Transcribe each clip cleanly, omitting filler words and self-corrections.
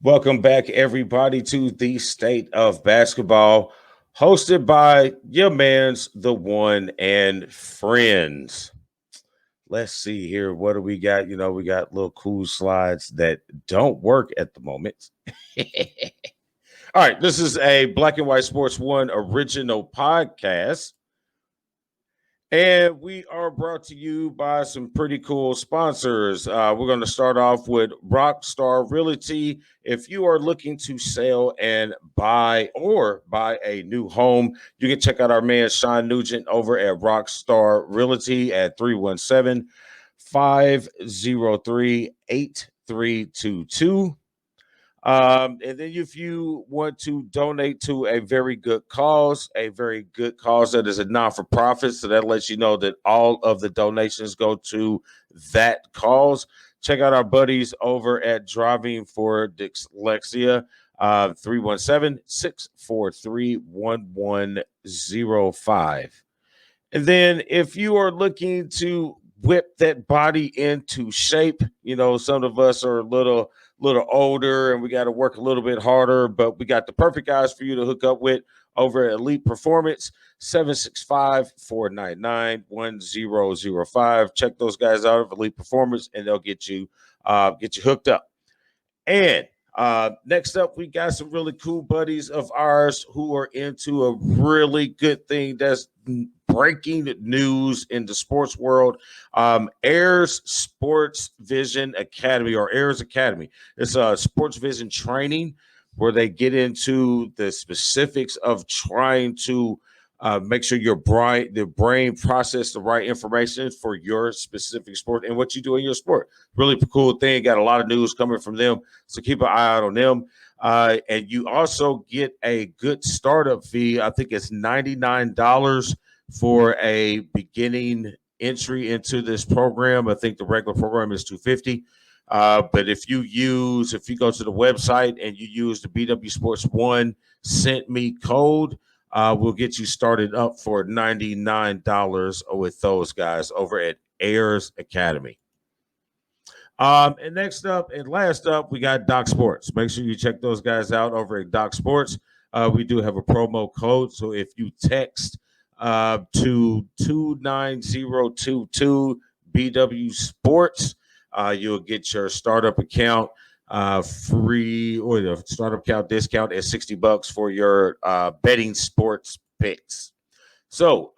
Welcome back, everybody, to the State of Basketball, hosted by your man's The One and friends. Let's see here. What do we got? We got little cool slides that don't work at the moment. All right, this is a Black and White Sports One original podcast. And we are brought to you by some pretty cool sponsors. We're going to start off with Rockstar Realty. If you are looking to sell and buy a new home, you can check out our man Shawn Nugent over at Rockstar Realty at 317-503-8322. And then if you want to donate to a very good cause that is a non-for-profit, so that lets you know that all of the donations go to that cause, check out our buddies over at Driving for Dyslexia, 317-643-1105. And then if you are looking to whip that body into shape, some of us are a little older and we got to work a little bit harder, but we got the perfect guys for you to hook up with over at Elite Performance, 765-499-1005. Check those guys out of Elite Performance and they'll get you hooked up. And next up, we got some really cool buddies of ours who are into a really good thing that's breaking news in the sports world. Airs Sports Vision Academy, or Airs Academy. It's a sports vision training where they get into the specifics of trying to make sure the brain process the right information for your specific sport and what you do in your sport. Really cool thing. Got a lot of news coming from them, so keep an eye out on them. And you also get a good startup fee. I think it's $99 for a beginning entry into this program. I think the regular program is $250. But if you go to the website and you use the BW Sports One sent me code, we'll get you started up for $99 with those guys over at Airs Academy. And next up and last up, we got Doc Sports. Make sure you check those guys out over at Doc Sports. We do have a promo code, so if you text to 29022 BW Sports, you'll get your startup account free, or the startup account discount at $60 for your betting sports picks. So,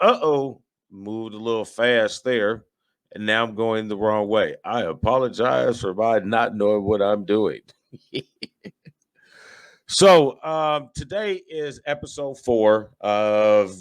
moved a little fast there, and now I'm going the wrong way. I apologize for my not knowing what I'm doing. So, today is episode 4 of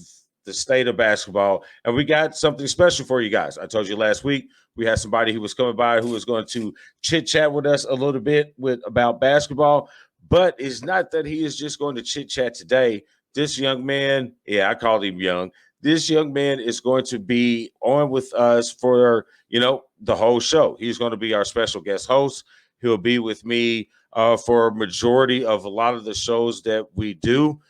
the State of Basketball, and we got something special for you guys. I told you last week we had somebody who was coming by who was going to chit chat with us a little bit about basketball, but it's not that he is just going to chit chat today. This young man, I called him young. This young man is going to be on with us for the whole show. He's going to be our special guest host. He'll be with me for a majority of a lot of the shows that we do.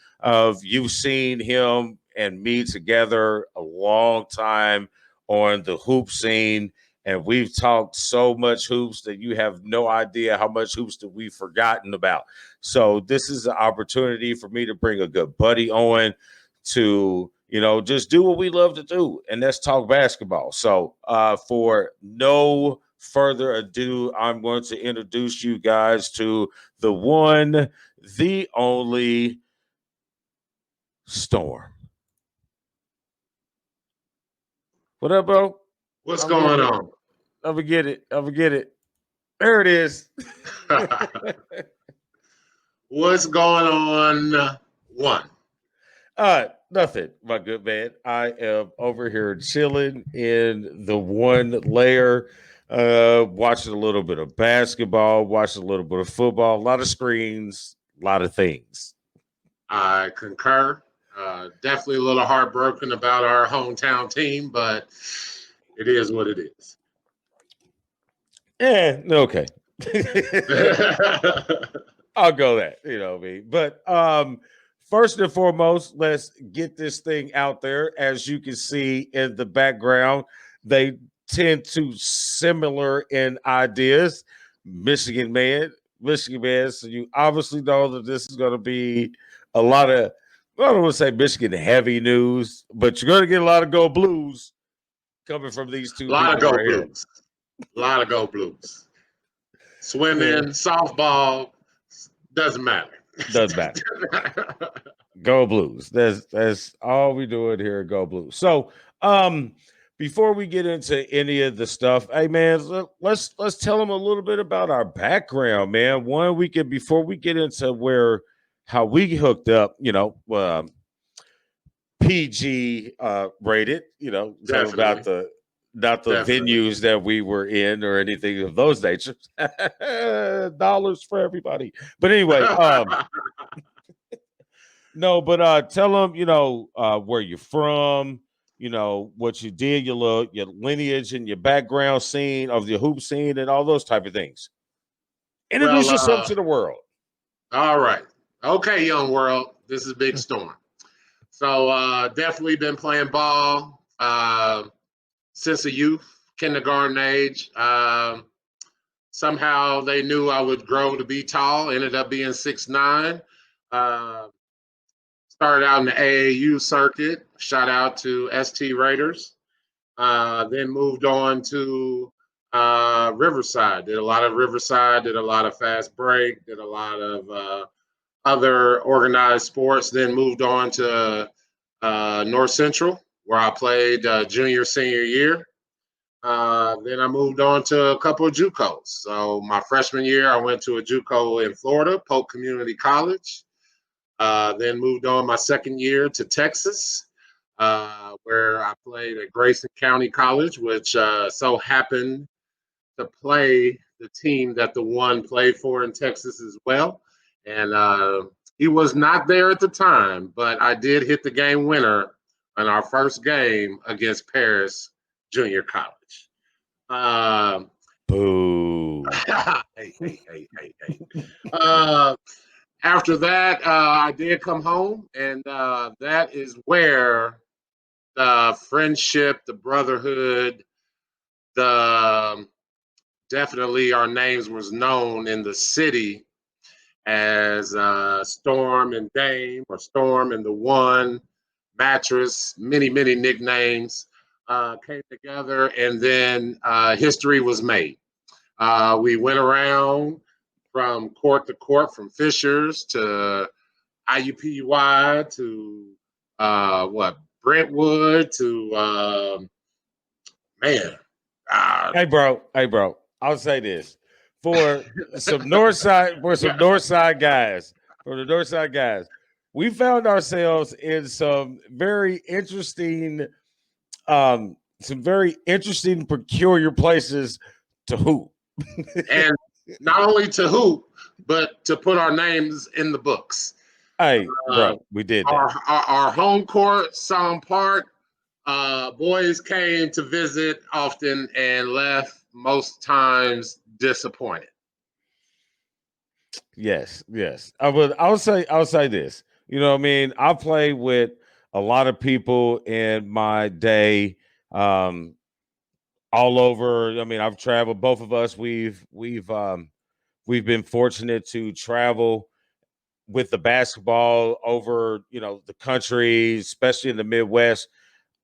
You've seen him and me together a long time on the hoop scene, and we've talked so much hoops that you have no idea how much hoops that we've forgotten about. So this is an opportunity for me to bring a good buddy on to just do what we love to do, and that's talk basketball. So for no further ado, I'm going to introduce you guys to the one, the only Storm. What up, bro? What's going on? I'm gonna get it. There it is. What's going on? One. Nothing, my good man. I am over here chilling in the one layer, watching a little bit of basketball, watching a little bit of football, a lot of screens, a lot of things. I concur. Definitely a little heartbroken about our hometown team, but it is what it is. Okay. I'll go that, But first and foremost, let's get this thing out there. As you can see in the background, they tend to similar in ideas. Michigan man, Michigan, man. So you obviously know that this is going to be a lot of, I don't want to say Michigan heavy news, but you're going to get a lot of Go Blues coming from these two A lot of people Go right here. Blues. A lot of Go Blues. Swimming, Yeah. softball, doesn't matter. Doesn't matter. Go Blues. That's all we doing here. Go Blues. So, before we get into any of the stuff, hey man, let's tell them a little bit about our background, man. One, we can before we get into how we hooked up, PG rated, tell them about Definitely. not the Definitely. venues that we were in or anything of those natures. Dollars for everybody. But anyway, no, but tell them, where you're from, what you did, your lineage and your background scene of the hoop scene and all those type of things. Introduce yourself to the world. All right. Okay, young world. This is Big Storm. So definitely been playing ball since a youth, kindergarten age. Somehow they knew I would grow to be tall. Ended up being 6'9". Started out in the AAU circuit. Shout out to ST Raiders. Then moved on to Riverside. Did a lot of Riverside. Did a lot of fast break. Did a lot of other organized sports. Then moved on to North Central, where I played junior, senior year. Then I moved on to a couple of JUCOs. So my freshman year, I went to a JUCO in Florida, Polk Community College. Then moved on my second year to Texas, where I played at Grayson County College, which so happened to play the team that TheOne played for in Texas as well. And he was not there at the time, but I did hit the game winner in our first game against Paris Junior College. Boo. Hey. After that, I did come home, and that is where the friendship, the brotherhood, definitely our names was known in the city as Storm and Dame, or Storm and TheOne, Mattress, many nicknames came together, and then history was made. We went around from court to court, from Fishers to IUPUI to Brentwood to Hey bro. I'll say this. For some north side guys, we found ourselves in some very interesting peculiar places to hoop. and not only to hoop, but to put our names in the books. Hey, bro, we did that. Our home court, Sound Park, boys came to visit often and left most times disappointed. Yes. I'll say this. You know what I mean? I played with a lot of people in my day, all over. I mean, I've traveled. Both of us, we've been fortunate to travel with the basketball over, the country, especially in the Midwest.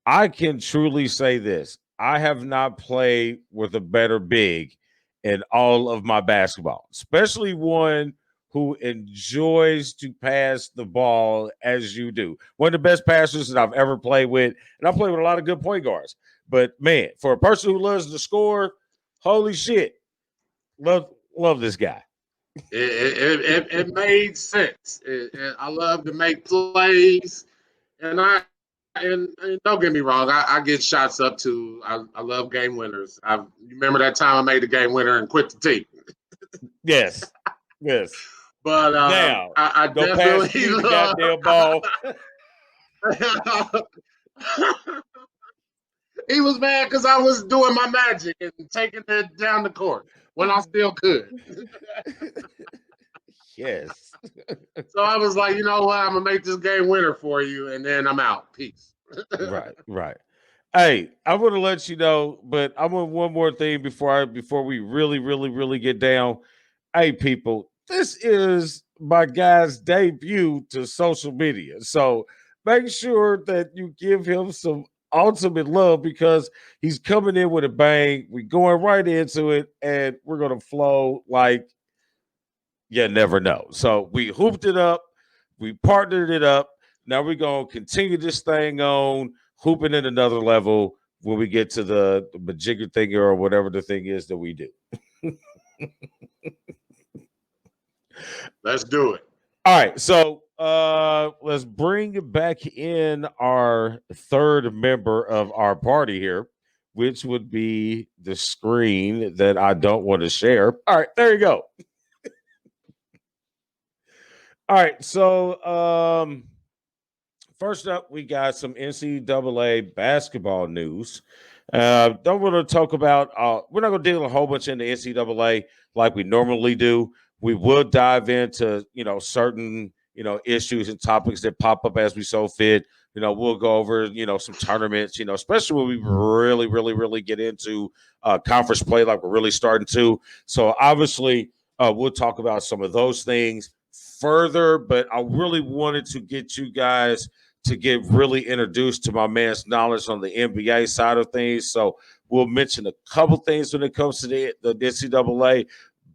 I can truly say this. I have not played with a better big in all of my basketball, especially one who enjoys to pass the ball as you do. One of the best passers that I've ever played with. And I play with a lot of good point guards. But man, for a person who loves to score, holy shit. Love this guy. It made sense. I love to make plays, and don't get me wrong, I get shots up too. I love game winners. You remember that time I made the game winner and quit the team? Yes. But now I go definitely pass me the goddamn ball. He was mad because I was doing my magic and taking it down the court when I still could. Yes. So I was like, you know what? I'm gonna make this game winner for you, and then I'm out. Peace. Right. Hey, I want to let you know, but I want one more thing before we really get down. Hey, people, this is my guy's debut to social media. So make sure that you give him some ultimate love because he's coming in with a bang. We're going right into it, and we're going to flow like you never know. So we hooped it up, we partnered it up. Now we're going to continue this thing on, hooping at another level when we get to the majigger thing or whatever the thing is that we do. Let's do it. All right, so let's bring back in our third member of our party here, which would be the screen that I don't want to share. All right, there you go. All right, so first up, we got some NCAA basketball news. Don't want to talk about. We're not going to deal a whole bunch into NCAA like we normally do. We will dive into certain issues and topics that pop up as we so fit. We'll go over some tournaments. Especially when we really, really, really get into conference play like we're really starting to. So obviously, we'll talk about some of those things further. But I really wanted to get you guys to get really introduced to my man's knowledge on the NBA side of things. So we'll mention a couple things when it comes to the NCAA,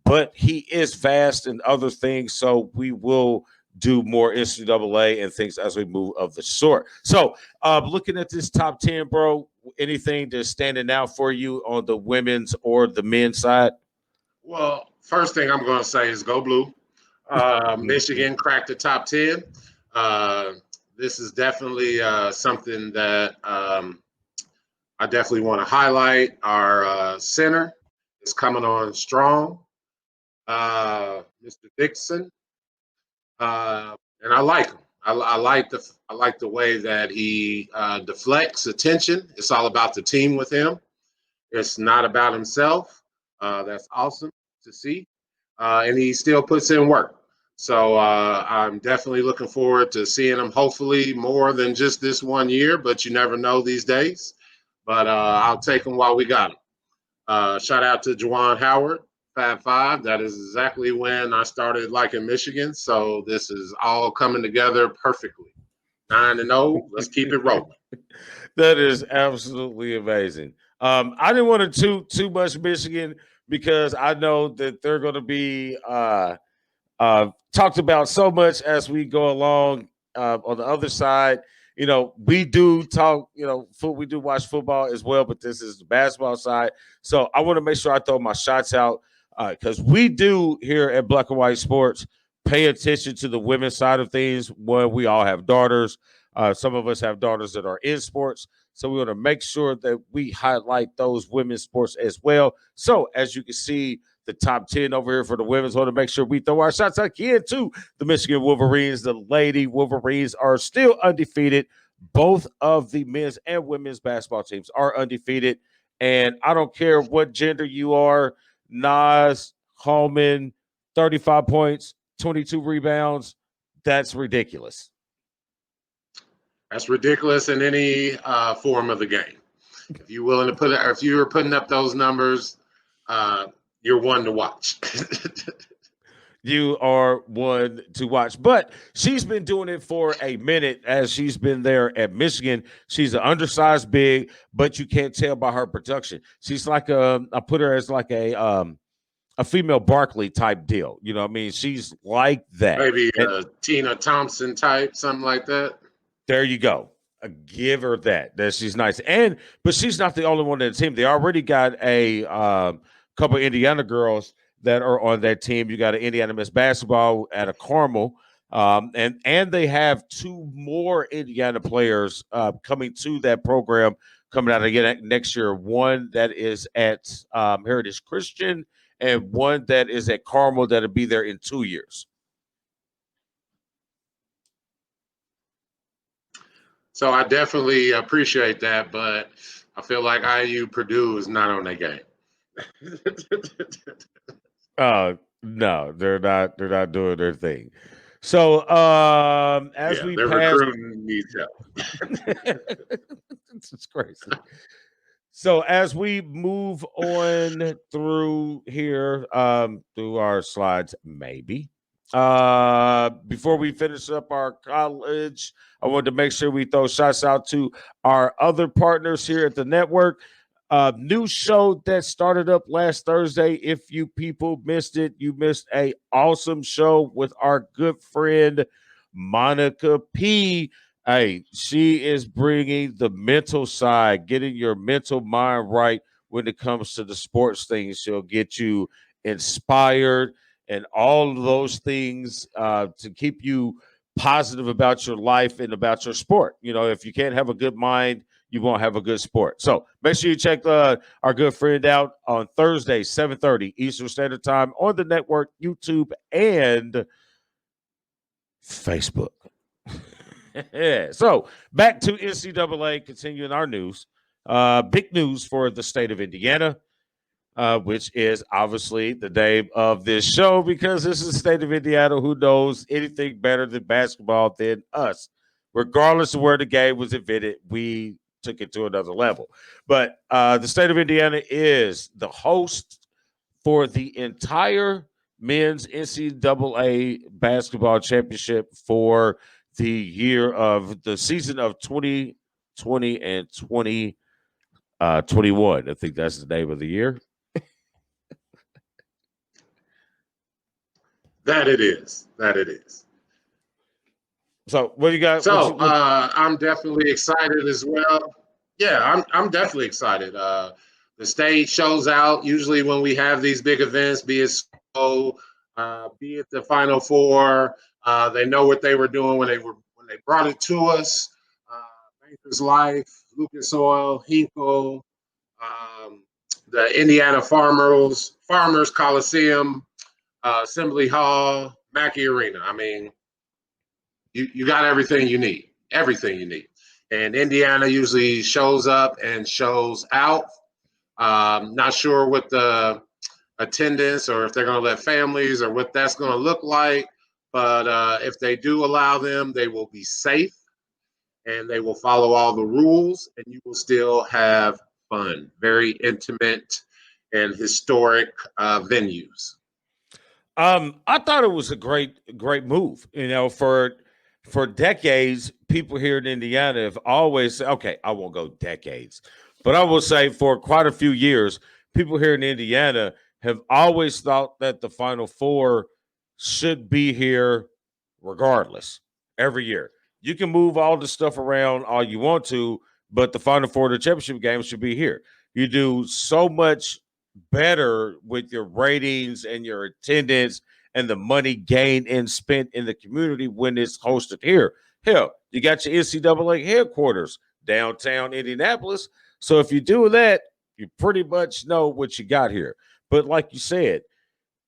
but he is vast in other things. So we will do more NCAA and things as we move of the sort. So looking at this top 10, bro, anything that's standing out for you on the women's or the men's side? Well, first thing I'm going to say is go blue. Michigan cracked the top 10. This is definitely something that I definitely want to highlight. Our center is coming on strong, Mr. Dixon, and I like him. I like the way that he deflects attention. It's all about the team with him. It's not about himself. That's awesome to see, and he still puts in work. So I'm definitely looking forward to seeing him, hopefully more than just this 1 year, but you never know these days. But I'll take him while we got him. Shout out to Juwan Howard, Fab Five. That is exactly when I started liking Michigan. So this is all coming together perfectly. 9-0. Let's keep it rolling. That is absolutely amazing. I didn't want to toot too much Michigan because I know that they're going to be talked about so much as we go along. On the other side, we do talk, we do watch football as well, but this is the basketball side. So I want to make sure I throw my shots out because we do here at Black and White Sports pay attention to the women's side of things when we all have daughters. Some of us have daughters that are in sports. So we want to make sure that we highlight those women's sports as well. So as you can see, the top 10 over here for the women's. Want to make sure we throw our shots again to the Michigan Wolverines. The Lady Wolverines are still undefeated. Both of the men's and women's basketball teams are undefeated. And I don't care what gender you are, Nas, Harman, 35 points, 22 rebounds. That's ridiculous. That's ridiculous in any form of the game. If you're willing to put it, or if you're putting up those numbers, you're one to watch. You are one to watch. But she's been doing it for a minute as she's been there at Michigan. She's an undersized big, but you can't tell by her production. She's like I put her as like a female Barkley type deal. You know what I mean? She's like that. Maybe a Tina Thompson type, something like that. There you go. Give her that she's nice. But she's not the only one on the team. They already got a couple of Indiana girls that are on that team. You got an Indiana Miss basketball at a Carmel. And they have two more Indiana players coming to that program coming out again next year. One that is at Heritage Christian and one that is at Carmel that'll be there in 2 years. So I definitely appreciate that, but I feel like IU Purdue is not on that game. No, they're not. They're not doing their thing. So as we their pass, recruiting needs help. it's crazy. So as we move on through here, through our slides, maybe. Before we finish up our college, I wanted to make sure we throw shots out to our other partners here at the network. New show that started up last Thursday. If you people missed it, you missed a awesome show with our good friend Monica P. Hey, she is bringing the mental side, getting your mental mind right when it comes to the sports things. She'll get you inspired and all of those things to keep you positive about your life and about your sport. You know, if you can't have a good mind, you won't have a good sport. So make sure you check our good friend out on Thursday, 7:30 Eastern Standard Time on the network, YouTube, and Facebook. Yeah. So back to NCAA, continuing our news. Big news for the state of Indiana, which is obviously the name of this show because this is the state of Indiana. Who knows anything better than basketball than us? Regardless of where the game was invented, we took it to another level. But the state of Indiana is the host for the entire men's NCAA basketball championship for the season of 2020 and 2021. I think that's the name of the year. That it is. That it is. So what do you got? So I'm definitely excited as well. Yeah, I'm definitely excited. The state shows out usually when we have these big events, be it be it the Final Four. They know what they were doing when they brought it to us. Baker's Life, Lucas Oil, Hinkle, the Indiana Farmers Coliseum, Assembly Hall, Mackey Arena. I mean, you got everything you need. Everything you need. And Indiana usually shows up and shows out. Not sure what the attendance or if they're going to let families or what that's going to look like. But if they do allow them, they will be safe and they will follow all the rules and you will still have fun. Very intimate and historic venues. I thought it was a great move. You know, for decades, people here in Indiana have always said, okay, I won't go decades, but I will say for quite a few years, people here in Indiana have always thought that the Final Four should be here regardless every year. You can move all the stuff around all you want to, but the Final Four of the championship game should be here. You do so much better with your ratings and your attendance and the money gained and spent in the community when it's hosted here. Hell, you got your NCAA headquarters downtown Indianapolis. So if you do that, you pretty much know what you got here. But like you said,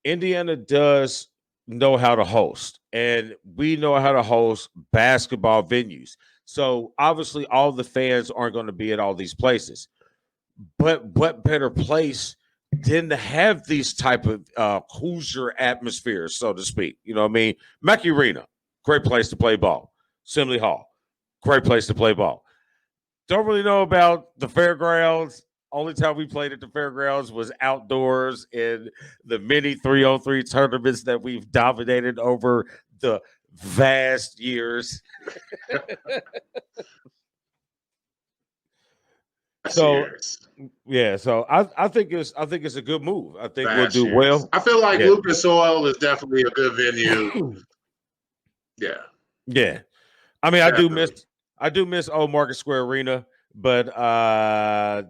Indiana does know how to host, and we know how to host basketball venues. So obviously, all the fans aren't going to be at all these places. But what better place than to have these type of Hoosier atmospheres, so to speak? You know what I mean? Mackey Arena, great place to play ball. Assembly Hall, great place to play ball. Don't really know about the fairgrounds. Only time we played at the fairgrounds was outdoors in the many 3-on-3 tournaments that we've dominated over the vast years. So yeah, so I think it's a good move. I think we'll do well. I feel like Lucas Oil is definitely a good venue. Yeah. I mean, definitely. I do miss Old Market Square Arena, but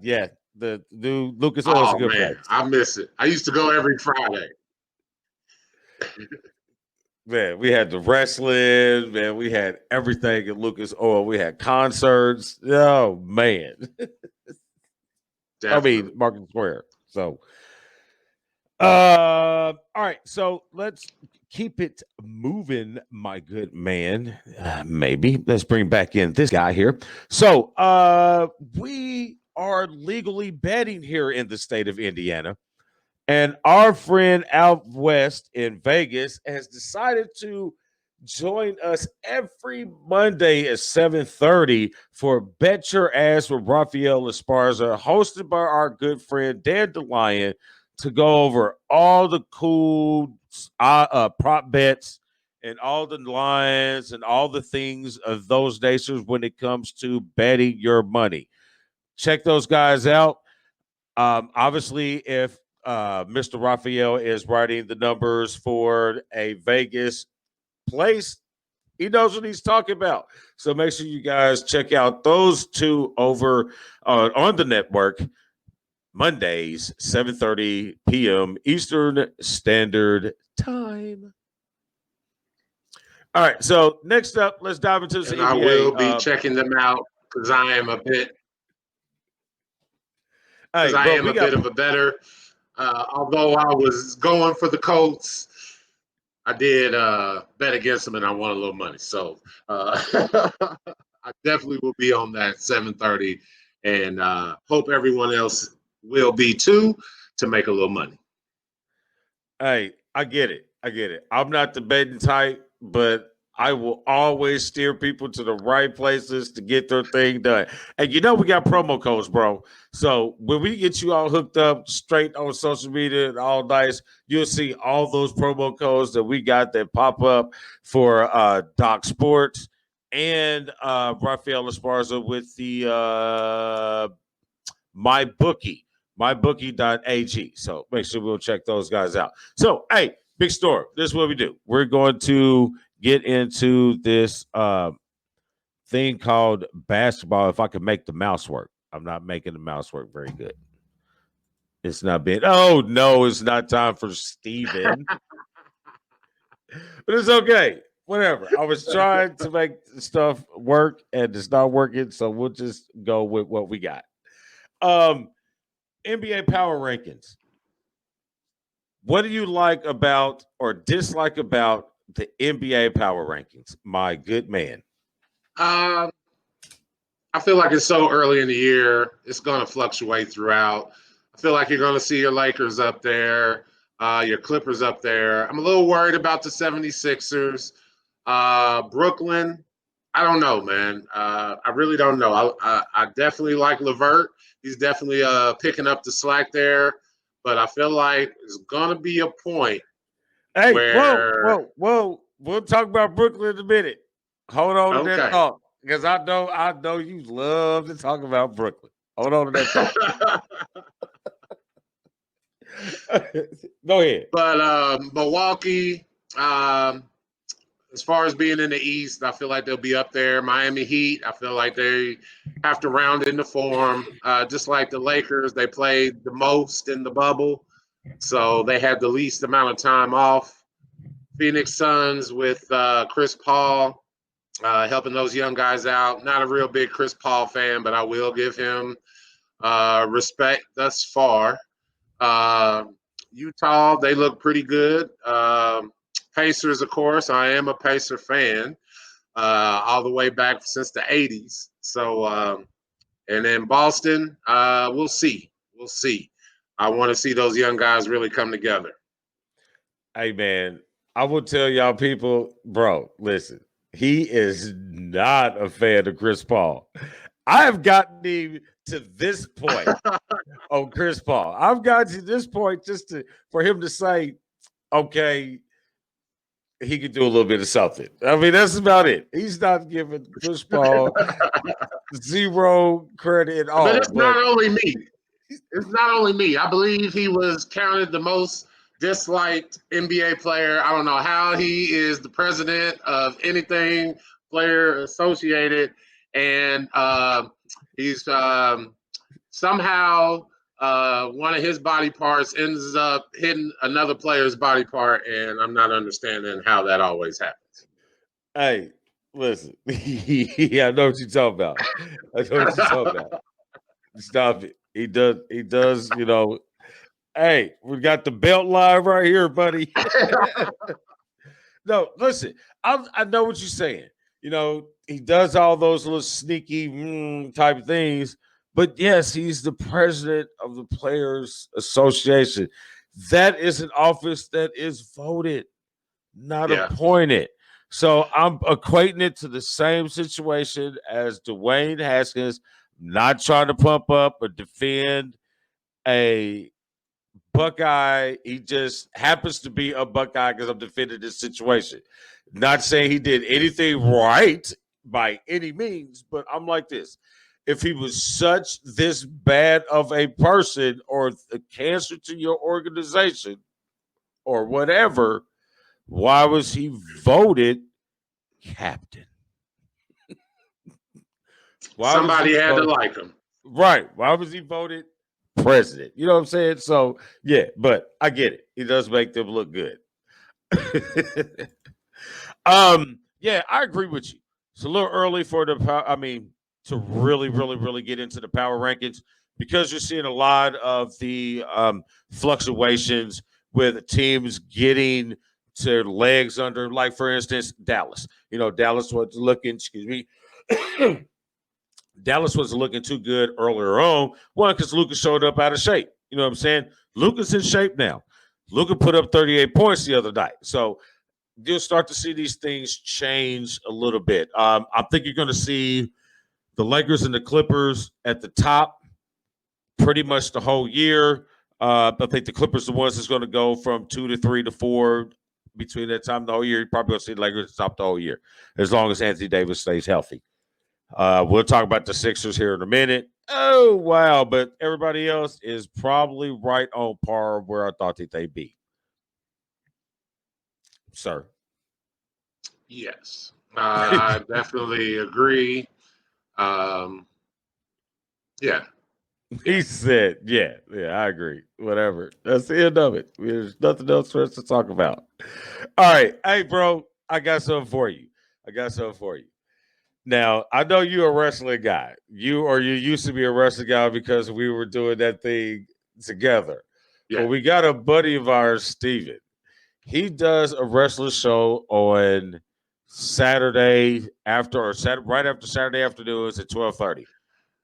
yeah, the new Lucas Oil is a good place. I miss it. I used to go every Friday. Man, we had the wrestling, man. We had everything at Lucas Oil. We had concerts. Oh man. I mean, Market Square. So all right, so let's keep it moving, my good man. Maybe let's bring back in this guy here. So we are legally betting here in the state of Indiana, and our friend out west in Vegas has decided to Join us every Monday at 7:30 for Bet Your Ass with Rafael Esparza, hosted by our good friend Dan DeLion, to go over all the cool prop bets and all the lines and all the things of those nations when it comes to betting your money. Check those guys out. Obviously, if Mr. Raphael is writing the numbers for a Vegas place, he knows what he's talking about. So make sure you guys check out those two over on the network Mondays, 7:30 p.m. Eastern Standard Time. All right, so next up, let's dive into the And NBA. I will be checking them out because I am a bit Hey, I am a bit of a better. Although I was going for the Colts, I did bet against them and I won a little money. So I definitely will be on that 7:30, and hope everyone else will be too, to make a little money. Hey, I get it. I'm not the betting type, but I will always steer people to the right places to get their thing done. And you know we got promo codes, bro. So when we get you all hooked up straight on social media and all nice, you'll see all those promo codes that we got that pop up for Doc Sports and Rafael Esparza with the mybookie.ag. So make sure we'll check those guys out. So, hey, big story. This is what we do. We're going to get into this thing called basketball. If I can make the mouse work, I'm not making the mouse work very good. It's not been. Oh no, it's not time for Steven. But it's okay. Whatever. I was trying to make stuff work and it's not working. So we'll just go with what we got. NBA power rankings. What do you like about or dislike about the NBA power rankings, my good man? I feel like it's so early in the year. It's going to fluctuate throughout. I feel like you're going to see your Lakers up there, your Clippers up there. I'm a little worried about the 76ers. Brooklyn, I don't know, man. I really don't know. I definitely like LeVert. He's definitely picking up the slack there. But I feel like it's going to be a point where... Whoa. We'll talk about Brooklyn in a minute. Hold on to that thought. Because I know you love to talk about Brooklyn. Hold on to that thought. Go ahead. But Milwaukee, as far as being in the East, I feel like they'll be up there. Miami Heat, I feel like they have to round into form. Just like the Lakers, they played the most in the bubble, so they had the least amount of time off. Phoenix Suns with Chris Paul, helping those young guys out. Not a real big Chris Paul fan, but I will give him respect thus far. Utah, they look pretty good. Pacers, of course. I am a Pacer fan all the way back since the 80s. So, and then Boston, we'll see. We'll see. I want to see those young guys really come together. Hey, man, I will tell y'all people, bro, listen, he is not a fan of Chris Paul. I have gotten him to this point on Chris Paul. I've gotten to this point just for him to say, okay, he could do a little bit of something. I mean, that's about it. He's not giving Chris Paul zero credit at all. But it's not only me. It's not only me. I believe he was counted the most disliked NBA player. I don't know how he is the president of anything player associated, and he's somehow one of his body parts ends up hitting another player's body part, and I'm not understanding how that always happens. Hey, listen, I know what you're talking about. I know what you're talking about. Stop it. He does, you know. Hey, we got the belt live right here, buddy. No, listen, I know what you're saying. You know, he does all those little sneaky type of things. But yes, he's the president of the Players Association. That is an office that is voted, not appointed. So I'm equating it to the same situation as Dwayne Haskins, not trying to pump up or defend a Buckeye. He just happens to be a Buckeye because I'm defending this situation. Not saying he did anything right by any means, but I'm like this. If he was such this bad of a person or a cancer to your organization or whatever, why was he voted captain? Why was Somebody he had to voted? like him. Right. Why was he voted president? You know what I'm saying? So, yeah, but I get it. He does make them look good. Yeah, I agree with you. It's a little early for to really, really, really get into the power rankings because you're seeing a lot of the fluctuations with teams getting to their legs under, like for instance, Dallas. You know, Dallas was looking, excuse me. Dallas wasn't looking too good earlier on. One, because Lucas showed up out of shape. You know what I'm saying? Lucas in shape now. Lucas put up 38 points the other night. So you'll start to see these things change a little bit. I think you're going to see the Lakers and the Clippers at the top pretty much the whole year. I think the Clippers are the ones that's going to go from 2 to 3 to 4 between that time the whole year. You're probably going to see the Lakers top the whole year as long as Anthony Davis stays healthy. We'll talk about the Sixers here in a minute. Oh, wow. But everybody else is probably right on par where I thought that they'd be. Sir. Yes, I definitely agree. Yeah. He said, yeah, I agree. Whatever. That's the end of it. There's nothing else for us to talk about. All right. Hey, bro, I got something for you. Now, I know you're a wrestling guy. You used to be a wrestling guy because we were doing that thing together. Yeah. But we got a buddy of ours, Steven. He does a wrestling show on Saturday right after Saturday afternoons at 12:30.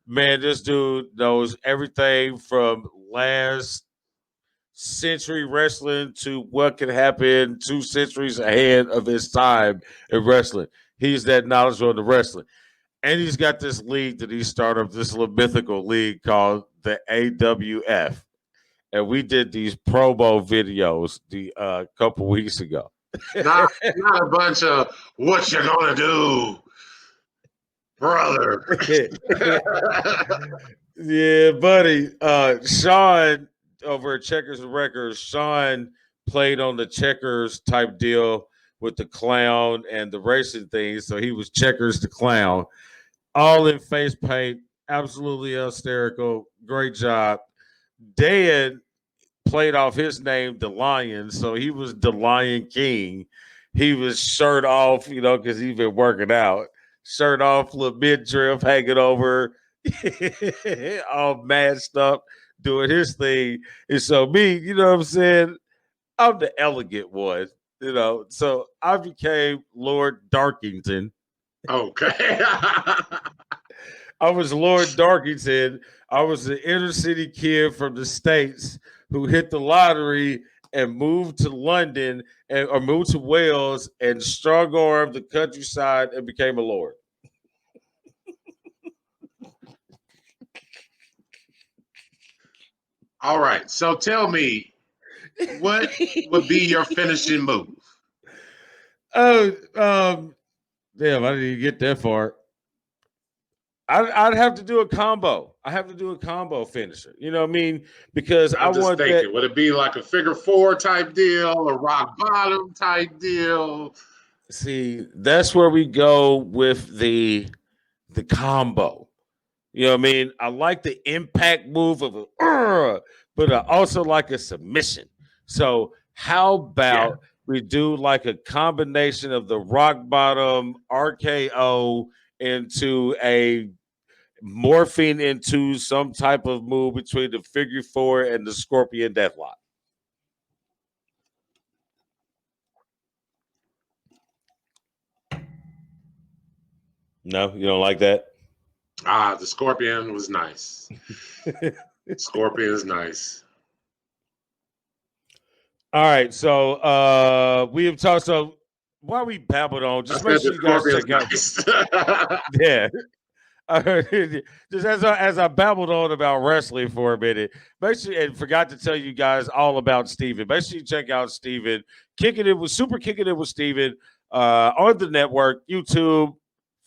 Man, this dude knows everything from last century wrestling to what can happen 2 centuries ahead of his time in wrestling. He's that knowledgeable in the wrestling. And he's got this league that he started up, this little mythical league called the AWF. And we did these promo videos a couple weeks ago. not a bunch of what you gonna do, brother. Yeah, buddy. Shawn over at Checkers and Records, Shawn played on the Checkers type deal with the clown and the racing things. So he was Checkers the clown, all in face paint, absolutely hysterical. Great job. Dan played off his name, the Lion, so he was the Lion King. He was shirt off, because he's been working out. Shirt off, little midriff hanging over, all masked up, doing his thing. And so me, you know what I'm saying? I'm the elegant one, So I became Lord Darkington. Okay. I was Lord Darkington. I was an inner city kid from the States who hit the lottery and moved to London or moved to Wales and strong armed the countryside and became a lord. All right. So tell me, what would be your finishing move? Oh, damn! I didn't even get that far. I'd have to do a combo. I have to do a combo finisher. You know what I mean? Because I'm just want thinking, that. would it be like a figure four type deal, a rock bottom type deal? See, that's where we go with the combo. You know what I mean? I like the impact move of but I also like a submission. So how about we do like a combination of the rock bottom RKO into a morphine into some type of move between the figure four and the scorpion deathlock. No, you don't like that? The scorpion was nice. Scorpion is nice. All right, so we have talked. So while we babbled on, just I make said sure the you guys Scorpion's check out. nice. Yeah. Just as I babbled on about wrestling for a minute, make sure and forgot to tell you guys all about Steven. Make sure you check out Steven. Kicking it with Steven on the network, YouTube,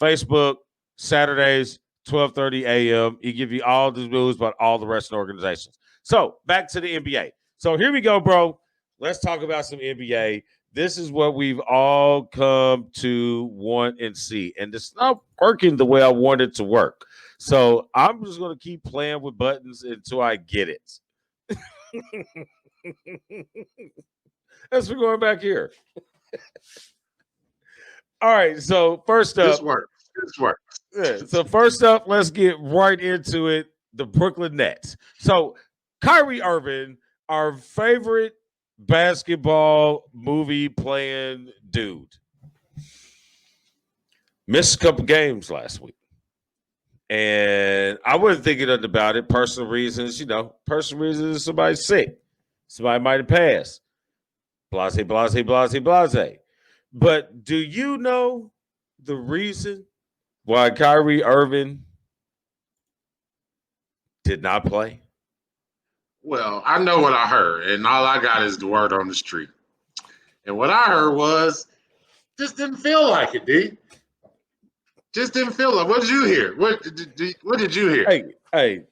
Facebook, Saturdays, 12:30 a.m. He give you all the news about all the wrestling organizations. So back to the NBA. So here we go, bro. Let's talk about some NBA. This is what we've all come to want and see. And it's not working the way I want it to work. So I'm just going to keep playing with buttons until I get it. As we're going back here. All right. So first up. This works. Yeah, so first up, let's get right into it. The Brooklyn Nets. So Kyrie Irving, our favorite basketball movie playing dude, missed a couple games last week. And I wasn't thinking nothing about it. Personal reasons, personal reasons, somebody's sick. Somebody might have passed. Blase, blase, blase, blase. But do you know the reason why Kyrie Irving did not play? Well, I know what I heard, and all I got is the word on the street. And what I heard was, just didn't feel like it, D. Just didn't feel like. What did you hear? What did you hear? Hey,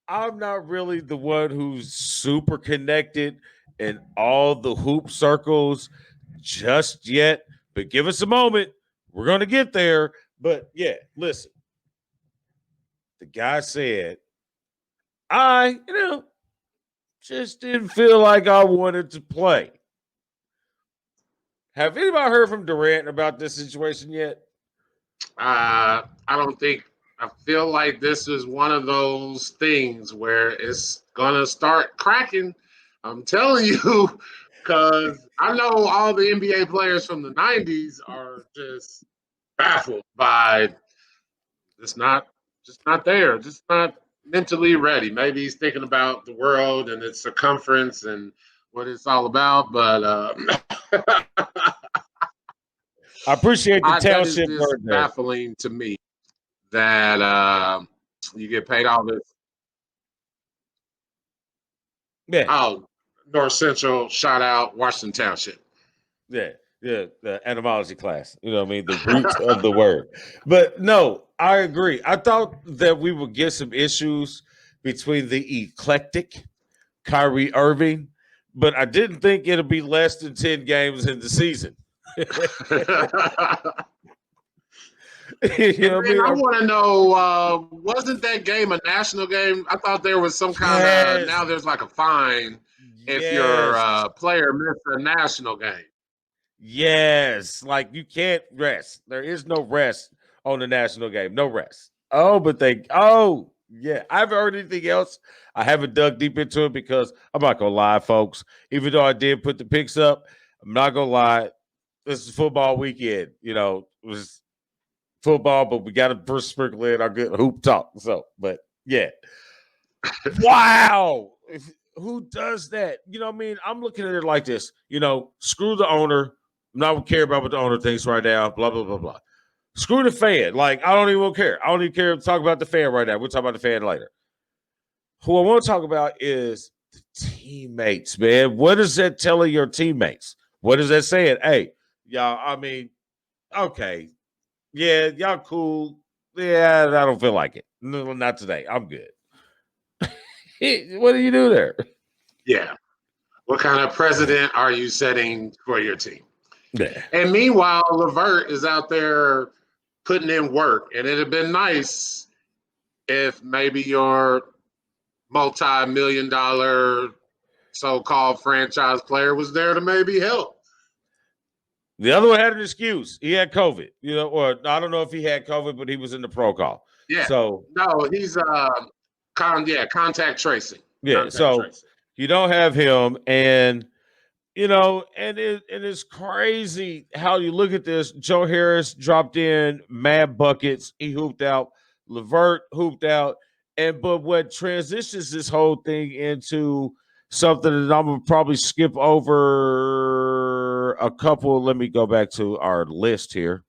I'm not really the one who's super connected in all the hoop circles just yet, but give us a moment. We're going to get there. But yeah, listen. The guy said, I just didn't feel like I wanted to play. Have anybody heard from Durant about this situation yet? I don't think. I feel like this is one of those things where it's gonna start cracking. I'm telling you, because I know all the NBA players from the '90s are just baffled by just not there, just not mentally ready. Maybe he's thinking about the world and its circumference and what it's all about, but I appreciate the township that is word there. baffling to me that you get paid all this. Yeah. Oh, North Central, shout out Washington Township. Yeah, the etymology class. You know what I mean? The roots of the word. But no, I agree. I thought that we would get some issues between the eclectic Kyrie Irving, but I didn't think it'd be less than 10 games in the season. I want to know, wasn't that game a national game? I thought there was some kind of, now there's like a fine if your player missed a national game. Yes, like you can't rest. There is no rest on the national game. No rest. Yeah. I haven't heard anything else. I haven't dug deep into it because I'm not gonna lie, folks. Even though I did put the picks up, I'm not gonna lie. This is football weekend. It was football, but we got to first sprinkle in our good hoop talk. So, but yeah. Wow. Who does that? You know what I mean? I'm looking at it like this. Screw the owner. I'm not going to care about what the owner thinks right now. Blah, blah, blah, blah. Screw the fan. Like, I don't even care. I don't even care to talk about the fan right now. We'll talk about the fan later. Who I want to talk about is the teammates, man. What is that telling your teammates? What is that saying? Hey, y'all, okay. Yeah, y'all cool. Yeah, I don't feel like it. No, not today. I'm good. What do you do there? Yeah. What kind of precedent are you setting for your team? Yeah. And meanwhile, LeVert is out there putting in work. And it'd have been nice if maybe your multi-million-dollar so-called franchise player was there to maybe help. The other one had an excuse. He had COVID, or I don't know if he had COVID, but he was in the protocol. Yeah. So no, he's contact tracing. Yeah. Contact so tracing. You don't have him, and it's crazy how you look at this. Joe Harris dropped in mad buckets. He hooped out. LeVert hooped out. But what transitions this whole thing into something that I'm gonna probably skip over a couple. Let me go back to our list here.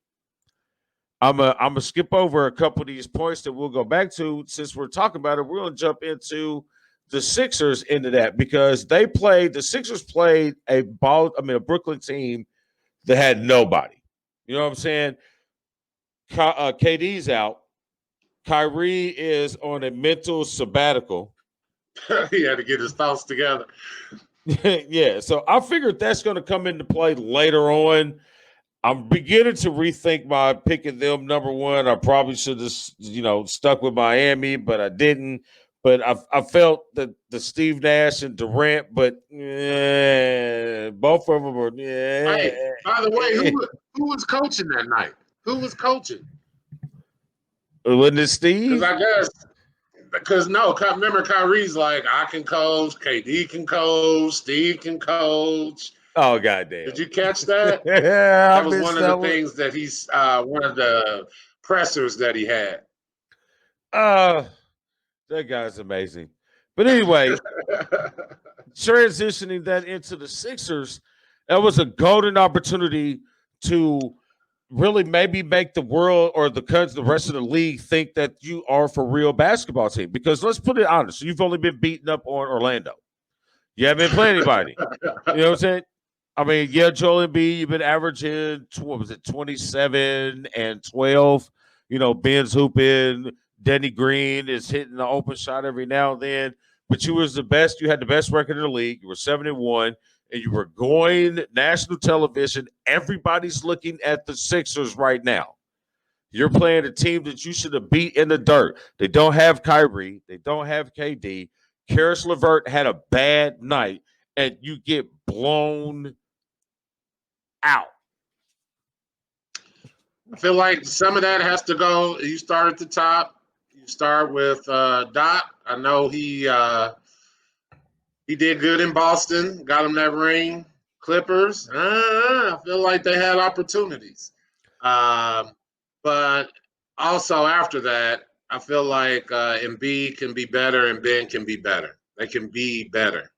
I'm gonna skip over a couple of these points that we'll go back to since we're talking about it. We're gonna jump into the Sixers into that because the Sixers played a Brooklyn team that had nobody. You know what I'm saying? KD's out. Kyrie is on a mental sabbatical. He had to get his thoughts together. Yeah, so I figured that's going to come into play later on. I'm beginning to rethink my picking them number one. I probably should have, stuck with Miami, but I didn't. But I felt that the Steve Nash and Durant, but both of them were. Hey, by the way, who was coaching that night? Who was coaching? Wasn't it Steve? Remember Kyrie's like, I can coach, KD can coach, Steve can coach. Oh, goddamn. Did you catch that? Yeah, that was one of the things that he's one of the pressers that he had. That guy's amazing. But anyway, transitioning that into the Sixers, that was a golden opportunity to really maybe make the world or the rest of the league think that you are for real basketball team. Because let's put it honest, you've only been beaten up on Orlando. You haven't been playing anybody. You know what I'm saying? I mean, yeah, Joel Embiid, you've been averaging 27 and 12. Ben's hooping. Denny Green is hitting the open shot every now and then. But you was the best. You had the best record in the league. You were 7-1. And you were going national television. Everybody's looking at the Sixers right now. You're playing a team that you should have beat in the dirt. They don't have Kyrie. They don't have KD. Karis LeVert had a bad night, and you get blown out. I feel like some of that has to go. You start at the top. You start with Dot. I know he did good in Boston, got him that ring. Clippers, I feel like they had opportunities. But also after that, I feel like Embiid can be better and Ben can be better. They can be better.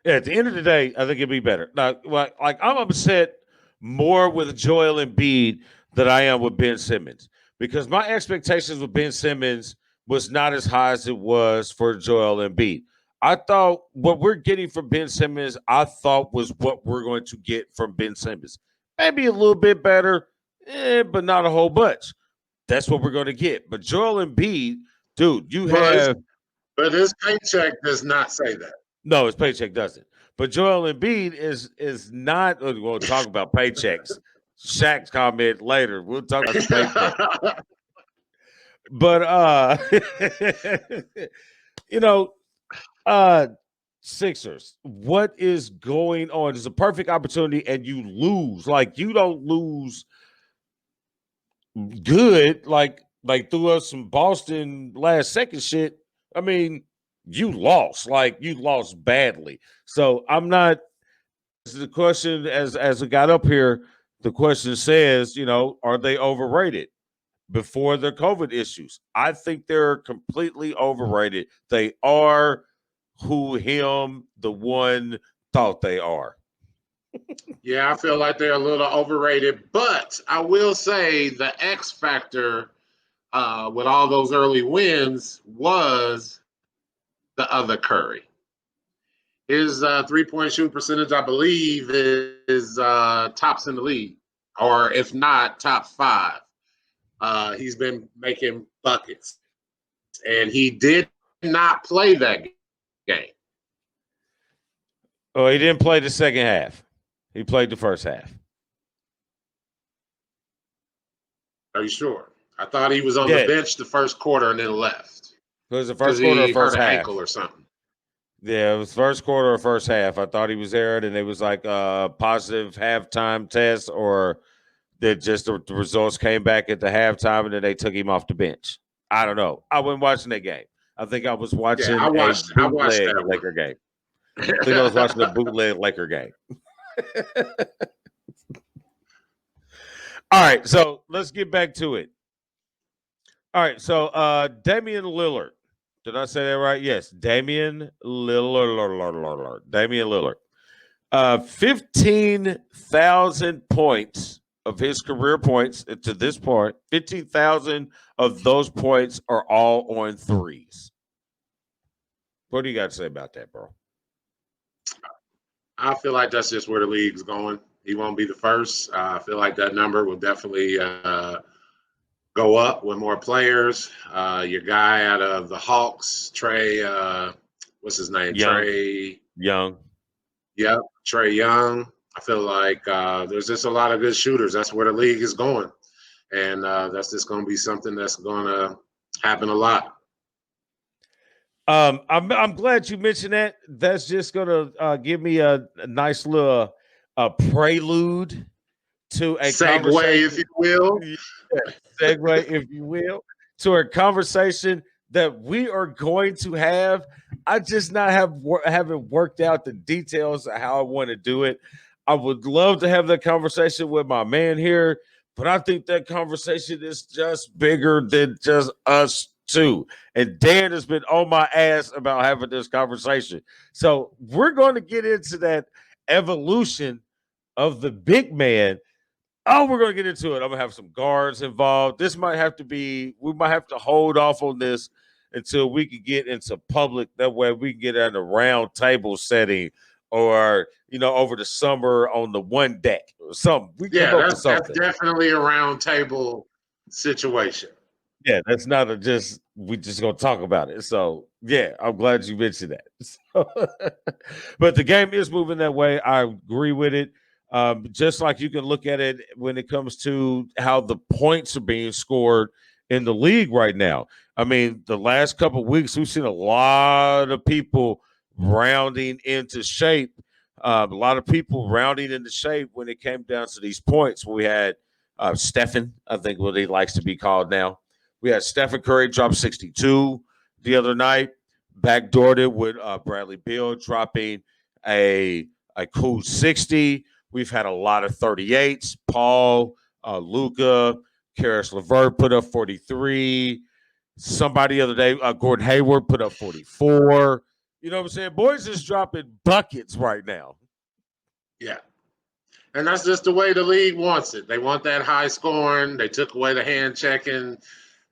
Yeah, at the end of the day, I think it'd be better. Now, like I'm upset more with Joel Embiid than I am with Ben Simmons because my expectations with Ben Simmons was not as high as it was for Joel Embiid. I thought what we're getting from Ben Simmons, I thought was what we're going to get from Ben Simmons. Maybe a little bit better, but not a whole bunch. That's what we're going to get. But Joel Embiid, dude, but his paycheck does not say that. No, his paycheck doesn't. But Joel Embiid is not. We'll talk about paychecks. Shaq's comment later. We'll talk about the paycheck. But Sixers, what is going on? It's a perfect opportunity, and you lose. Like you don't lose good. Like threw us some Boston last second shit. I mean, you lost. Like you lost badly. So I'm not. The question as it got up here, the question says, are they overrated? Before their COVID issues, I think they're completely overrated. They are who the one thought they are. Yeah, I feel like they're a little overrated, but I will say the X factor with all those early wins was the other Curry. His 3-point shooting percentage, I believe, is tops in the league, or if not, top 5. He's been making buckets, and he did not play that game. Oh, he didn't play the second half. He played the first half. Are you sure? I thought he was on the bench the first quarter and then left. It was the first quarter or first half? Ankle or something. Yeah, it was first quarter or first half. I thought he was there, and it was like a positive halftime test, or that just the results came back at the halftime, and then they took him off the bench. I don't know. I wasn't watching that game. I think I was watching I watched that Laker game. I think I was watching a bootleg Laker game. All right, so let's get back to it. All right, so Damian Lillard. Did I say that right? Yes, Damian Lillard. Damian Lillard. 15,000 points of his career points to this point. 15,000 of those points are all on threes. What do you got to say about that, bro? I feel like that's just where the league's going. He won't be the first. I feel like that number will definitely go up with more players. Your guy out of the Hawks, Trey, what's his name? Trey Young. Yep, Trey Young. I feel like there's just a lot of good shooters. That's where the league is going. And that's just going to be something that's going to happen a lot. I'm glad you mentioned that. That's just gonna give me a nice little prelude to a segue, if you will. Segue, if you will, to a conversation that we are going to have. I just haven't worked out the details of how I want to do it. I would love to have that conversation with my man here, but I think that conversation is just bigger than just us two. And Dan has been on my ass about having this conversation. So we're going to get into that evolution of the big man. Oh, we're going to get into it. I'm going to have some guards involved. We might have to hold off on this until we can get into public. That way we can get in a round table setting or, over the summer on the one deck or something. That's definitely a round table situation. Yeah, that's not we just gonna talk about it. So yeah, I'm glad you mentioned that. So, but the game is moving that way. I agree with it. Just like you can look at it when it comes to how the points are being scored in the league right now. I mean, the last couple of weeks we've seen a lot of people rounding into shape. A lot of people rounding into shape when it came down to these points. We had Stephen, I think what he likes to be called now. We had Stephen Curry drop 62 the other night, backdoored it with Bradley Beal dropping a cool 60. We've had a lot of 38s. Paul, Luka, Karis LeVert put up 43. Somebody the other day, Gordon Hayward put up 44. You know what I'm saying? Boys is dropping buckets right now. Yeah. And that's just the way the league wants it. They want that high scoring. They took away the hand checking.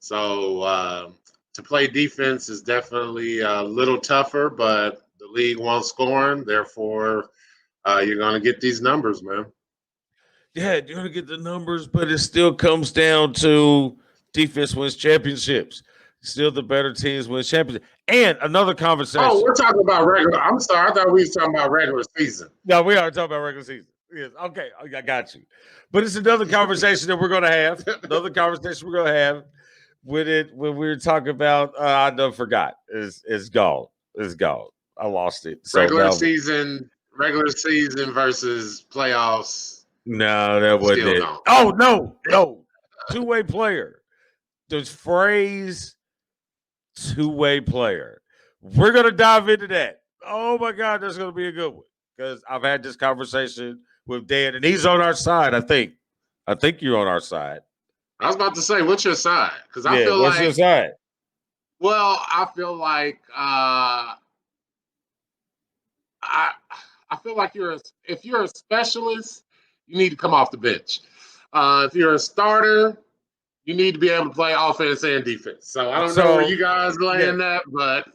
So to play defense is definitely a little tougher, but the league wants scoring. Therefore, you're going to get these numbers, man. Yeah, you're going to get the numbers, but it still comes down to defense wins championships. Still the better teams win championships. And another conversation. Oh, we're talking about regular. I'm sorry. I thought we were talking about regular season. No, we are talking about regular season. Yes. Okay. I got you. But it's another conversation that we're going to have. Another conversation we're going to have with it when we were talking about, I done forgot. It's gone. It's gone. I lost it. So regular season versus playoffs. No, that wasn't it. Gone. Oh, no. Two-way player. The phrase two-way player. We're going to dive into that. Oh, my God, that's going to be a good one. Because I've had this conversation with Dan, and he's on our side, I think. I think you're on our side. I was about to say, what's your side? Because I feel what's your side? Well, I feel like I feel like if you're a specialist, you need to come off the bench. If you're a starter, you need to be able to play offense and defense. So I don't know where you guys land that, but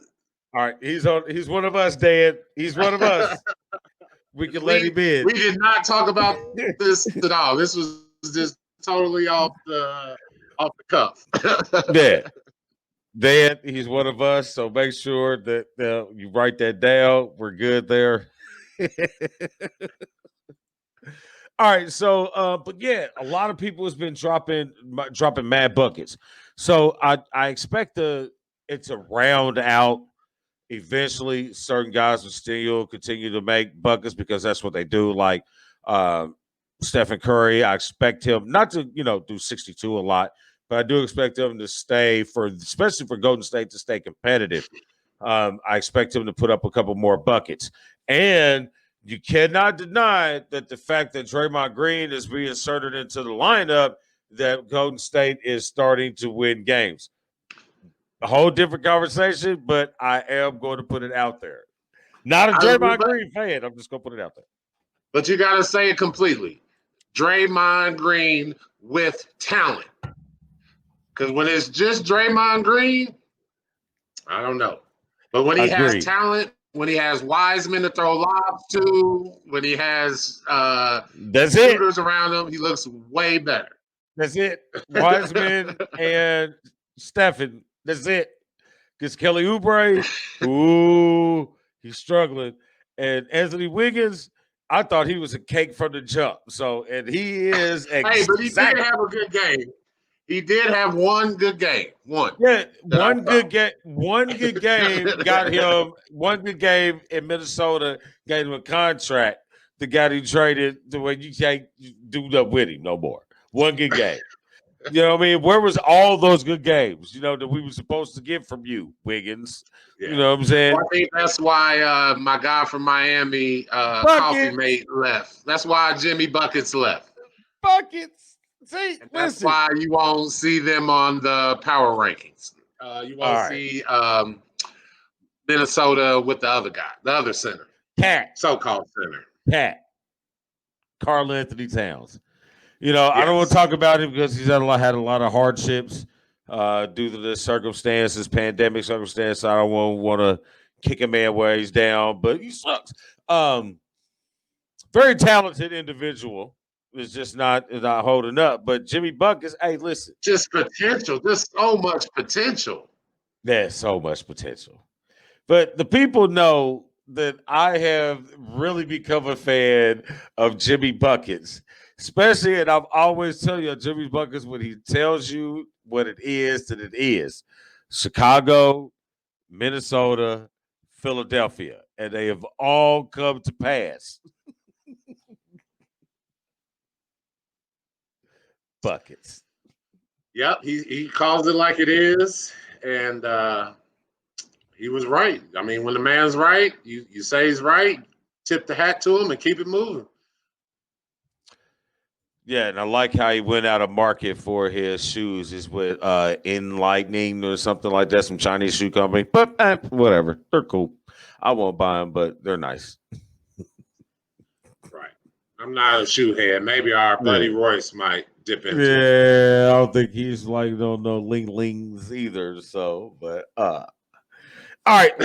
all right, he's one of us, Dan. He's one of us. We can let him in. We did not talk about this at all. This was just totally off the cuff. Yeah. Dan, he's one of us, so make sure that you write that down. We're good there. All right, so but yeah, a lot of people has been dropping mad buckets. So I expect it to round out. Eventually, certain guys will still continue to make buckets because that's what they do. Like Stephen Curry, I expect him not to do 62 a lot, but I do expect him to stay especially for Golden State to stay competitive. I expect him to put up a couple more buckets. And you cannot deny that the fact that Draymond Green is reinserted into the lineup, that Golden State is starting to win games. A whole different conversation, but I am going to put it out there. Not a Draymond Green fan. I'm just going to put it out there. But you got to say it completely. Draymond Green with talent. Because when it's just Draymond Green, I don't know. But when he has talent, when he has Wiseman to throw lobs to, when he has shooters around him, he looks way better. That's it. Wiseman and Stephen. That's it. Because Kelly Oubre, ooh, he's struggling. And Anthony Wiggins, I thought he was a cake from the jump. So, and he is Hey, but he did have a good game. He did have one good game. One. Yeah, one good game. One good game got him. One good game in Minnesota gave him a contract. The guy he traded the way you can't do that with him no more. One good game. You know what I mean? Where was all those good games, that we were supposed to get from you, Wiggins? Yeah. You know what I'm saying? Well, I think that's why my guy from Miami, Coffee Mate, left. That's why Jimmy Buckets left. Buckets. See, that's why you won't see them on the power rankings. You won't see Minnesota with the other guy, the other center. Cat. So-called center. Cat. Karl Anthony Towns. I don't want to talk about him because he's had a lot of hardships due to the circumstances, pandemic circumstances. I don't want to kick a man where he's down, but he sucks. Very talented individual. Is just not holding up. But Jimmy Buckets, hey, listen. Just potential. There's so much potential. There's so much potential. But the people know that I have really become a fan of Jimmy Buckets. Especially, and I've always tell you, Jimmy Buckets, when he tells you what it is, that it is. Chicago, Minnesota, Philadelphia. And they have all come to pass. Buckets. Yep, he calls it like it is. And he was right. I mean, when the man's right, you say he's right, tip the hat to him and keep it moving. Yeah, and I like how he went out of market for his shoes. Is with Enlightening or something like that, some Chinese shoe company. But whatever, they're cool. I won't buy them, but they're nice. Right. I'm not a shoe head. Maybe our buddy Royce might dip into. Yeah, I don't think he's like no lings either. So, but all right,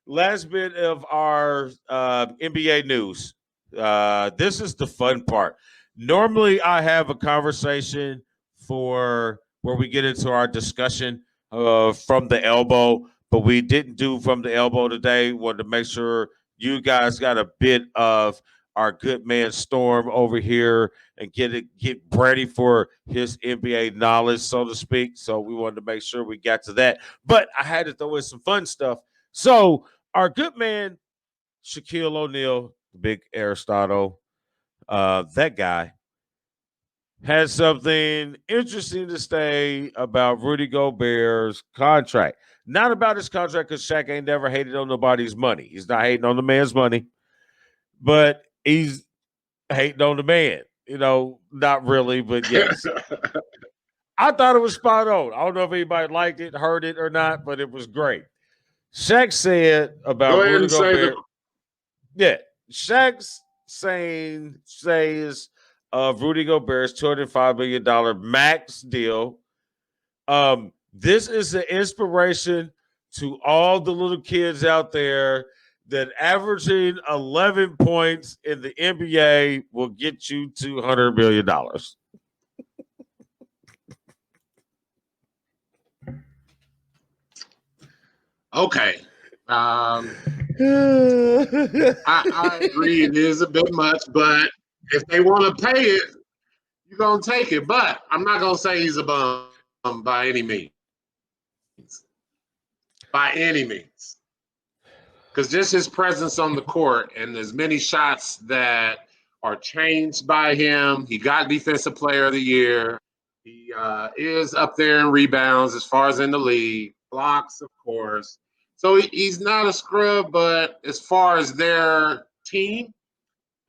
last bit of our NBA news. This is the fun part. Normally, I have a conversation for where we get into our discussion from the elbow, but we didn't do from the elbow today. Wanted to make sure you guys got a bit of our good man Storm over here and get ready for his NBA knowledge, so to speak. So we wanted to make sure we got to that. But I had to throw in some fun stuff. So our good man, Shaquille O'Neal, big Aristotle, that guy, has something interesting to say about Rudy Gobert's contract. Not about his contract, because Shaq ain't never hated on nobody's money. He's not hating on the man's money, but he's hating on the man. Not really, but yes. I thought it was spot on. I don't know if anybody liked it, heard it or not, but it was great. Shaq said about Rudy Gobert. Shaq says of Rudy Gobert's $205 million max deal. This is an inspiration to all the little kids out there that averaging 11 points in the NBA will get you $200 million. Okay. I agree it is a bit much, but if they want to pay it, you're going to take it. But I'm not going to say he's a bum by any means. By any means. Because just his presence on the court and as many shots that are changed by him, he got Defensive Player of the Year. He is up there in rebounds as far as in the league. Blocks, of course. So he's not a scrub, but as far as their team,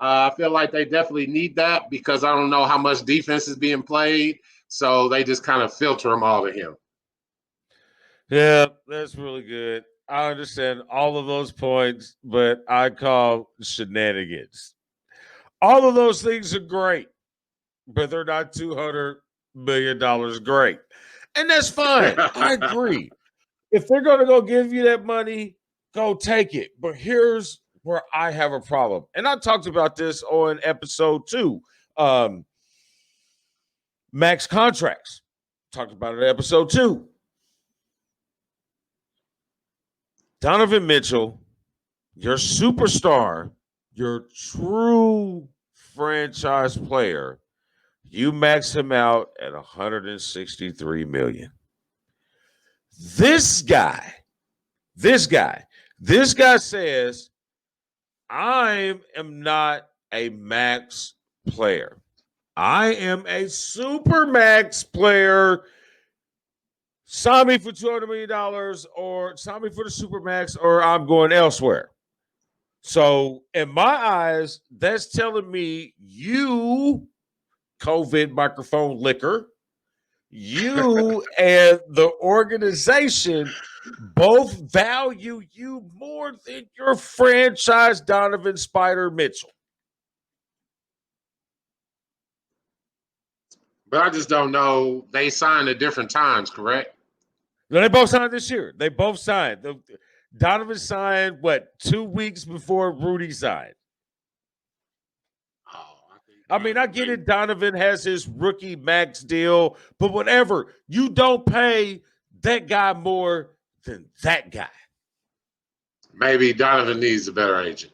I feel like they definitely need that because I don't know how much defense is being played. So they just kind of filter them all to him. Yeah, That's really good. I understand all of those points, but I call shenanigans. All of those things are great, but they're not $200 million great. And that's fine. I agree. If they're going to go give you that money, go take it. But here's where I have a problem. And I talked about this on episode 2. Max contracts. Talked about it in episode 2. Donovan Mitchell, your superstar, your true franchise player, you max him out at $163 million. This guy says, I am not a max player. I am a super max player. Sign me for $200 million or sign me for the super max or I'm going elsewhere. So in my eyes, that's telling me you, COVID microphone licker, you and the organization both value you more than your franchise Donovan Spider Mitchell. But I just don't know. They signed at different times, correct? No, they both signed this year. They both signed. Donovan signed, 2 weeks before Rudy signed? I mean, I get it. Donovan has his rookie max deal, but whatever. You don't pay that guy more than that guy. Maybe Donovan needs a better agent.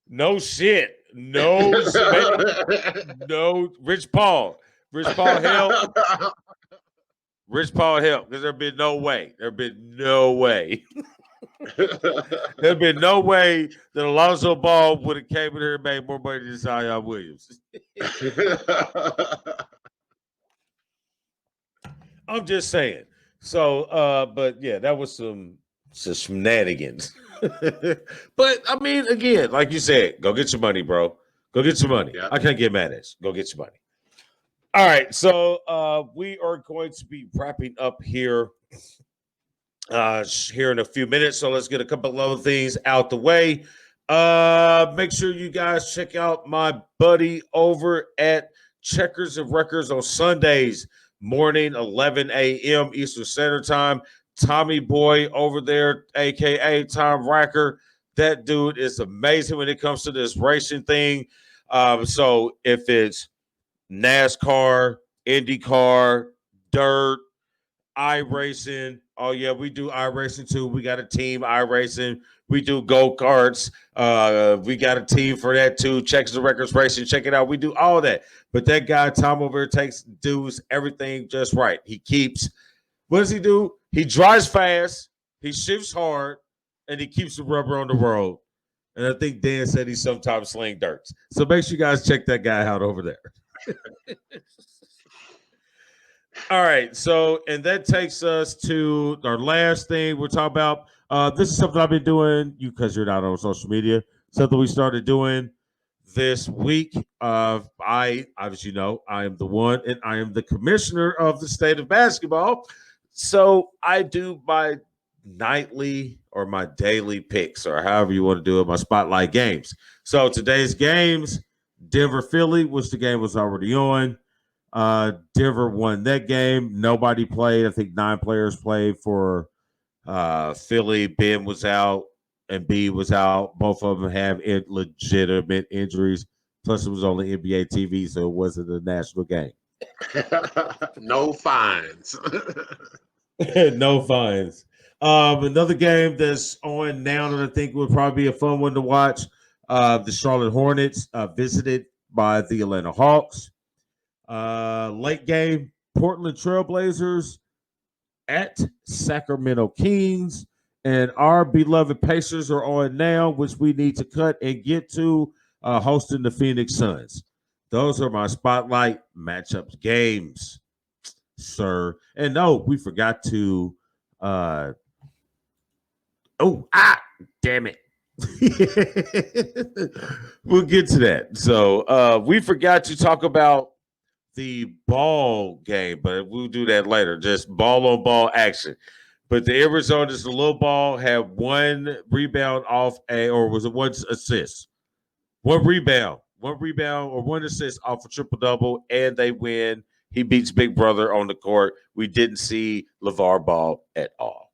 No shit. No, no. Rich Paul help. Rich Paul help because there'd been no way. There'd been no way that Alonzo Ball would have came in here and made more money than Zion Williams. I'm just saying. So, but yeah, that was some shenanigans. But I mean, again, like you said, go get your money, bro. Go get your money. Yeah. I can't get mad at you. Go get your money. All right, so we are going to be wrapping up here in a few minutes. So let's get a couple of other things out the way. Make sure you guys check out my buddy over at Checkers and Records on Sundays morning, 11 a.m. Eastern Standard Time. Tommy Boy over there, a.k.a. Tom Racker. That dude is amazing when it comes to this racing thing. So if it's NASCAR, IndyCar, dirt, iRacing. Oh, yeah, we do iRacing too. We got a team iRacing. We do go-karts. We got a team for that too. Checkers and Records Racing. Check it out. We do all that. But that guy, Tom over there, does everything just right. He keeps, what does he do? He drives fast, he shifts hard, and he keeps the rubber on the road. And I think Dan said he sometimes sling dirts. So make sure you guys check that guy out over there. All right, so and that takes us to our last thing we're talking about. This is something I've been doing, because you're not on social media. Something we started doing this week. I obviously know I am the one, and I am the commissioner of the state of basketball. So I do my nightly or my daily picks, or however you want to do it, my spotlight games. So today's games. Denver Philly, which the game was already on. Denver won that game. Nobody played. I think 9 players played for Philly. Ben was out and B was out. Both of them have legitimate injuries. Plus, it was only NBA TV, so it wasn't a national game. No fines. No fines. Another game that's on now that I think would probably be a fun one to watch. The Charlotte Hornets visited by the Atlanta Hawks. Late game, Portland Trailblazers at Sacramento Kings. And our beloved Pacers are on now, which we need to cut and get to, hosting the Phoenix Suns. Those are my spotlight matchups games, sir. And no, we forgot to damn it. We'll get to that. So we forgot to talk about the ball game, but we'll do that later. Just ball on ball action. But the end result is the little ball had one rebound off or was it one assist? One rebound or one assist off a triple-double, and they win. He beats Big Brother on the court. We didn't see LeVar Ball at all.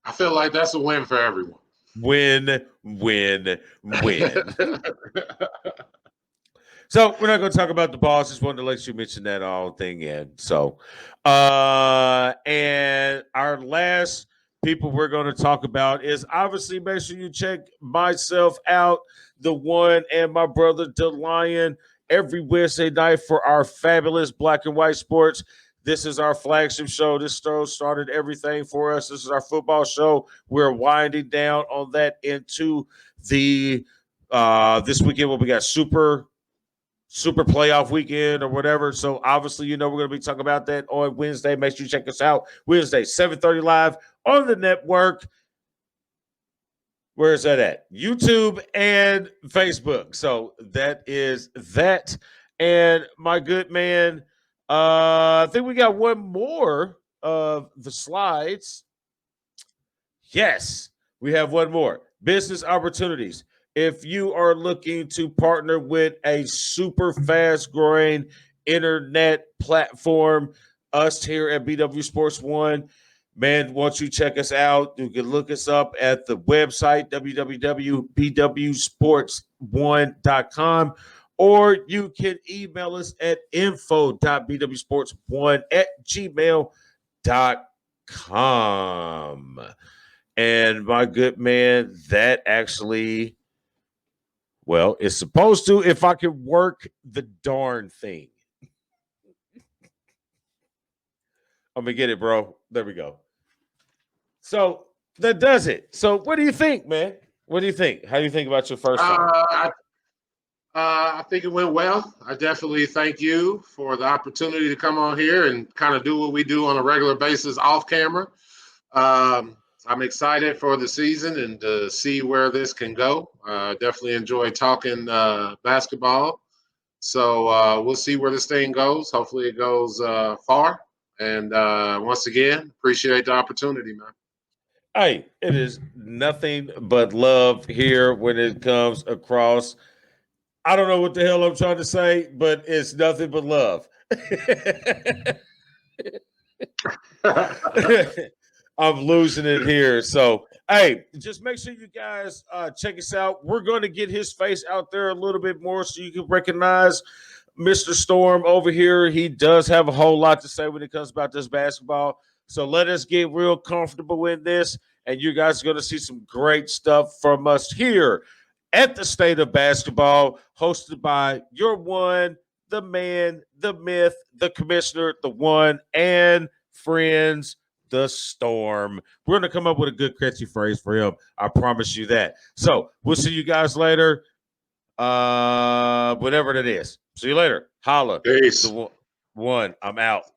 I feel like that's a win for everyone. Win. So we're not going to talk about the balls. Just wanted to let you mention that all thing in. So, and our last people we're going to talk about is obviously make sure you check myself out, TheOne, and my brother DeLion every Wednesday night for our fabulous Black and White Sports. This is our flagship show. This show started everything for us. This is our football show. We're winding down on that into the this weekend when we got super playoff weekend or whatever. So obviously, we're going to be talking about that on Wednesday. Make sure you check us out Wednesday, 7:30 live on the network. Where is that at? YouTube and Facebook. So that is that. And my good man, I think we got one more of the slides. Yes, we have one more. Business opportunities. If you are looking to partner with a super fast growing internet platform, us here at BW Sports One, man, once you check us out, you can look us up at the website, www.bwsports1.com, or you can email us at info.bwsports1@gmail.com. And my good man, that actually, well, it's supposed to, if I could work the darn thing. I'm going to get it, bro. There we go. So that does it. So what do you think, man? What do you think? How do you think about your first time? I think it went well. I definitely thank you for the opportunity to come on here and kind of do what we do on a regular basis off camera. I'm excited for the season and to see where this can go. Definitely enjoy talking basketball. So we'll see where this thing goes. Hopefully it goes far. And once again, appreciate the opportunity, man. Hey, it is nothing but love here when it comes across. I don't know what the hell I'm trying to say, but it's nothing but love. I'm losing it here. So, hey, just make sure you guys check us out. We're going to get his face out there a little bit more so you can recognize Mr. Storm over here. He does have a whole lot to say when it comes about this basketball. So let us get real comfortable in this, and you guys are going to see some great stuff from us here at the State of Basketball, hosted by your one, the man, the myth, the commissioner, the one, and friends, the Storm. We're going to come up with a good catchy phrase for him. I promise you that. So we'll see you guys later. Whatever that is. See you later. Holla. Peace. The one. I'm out.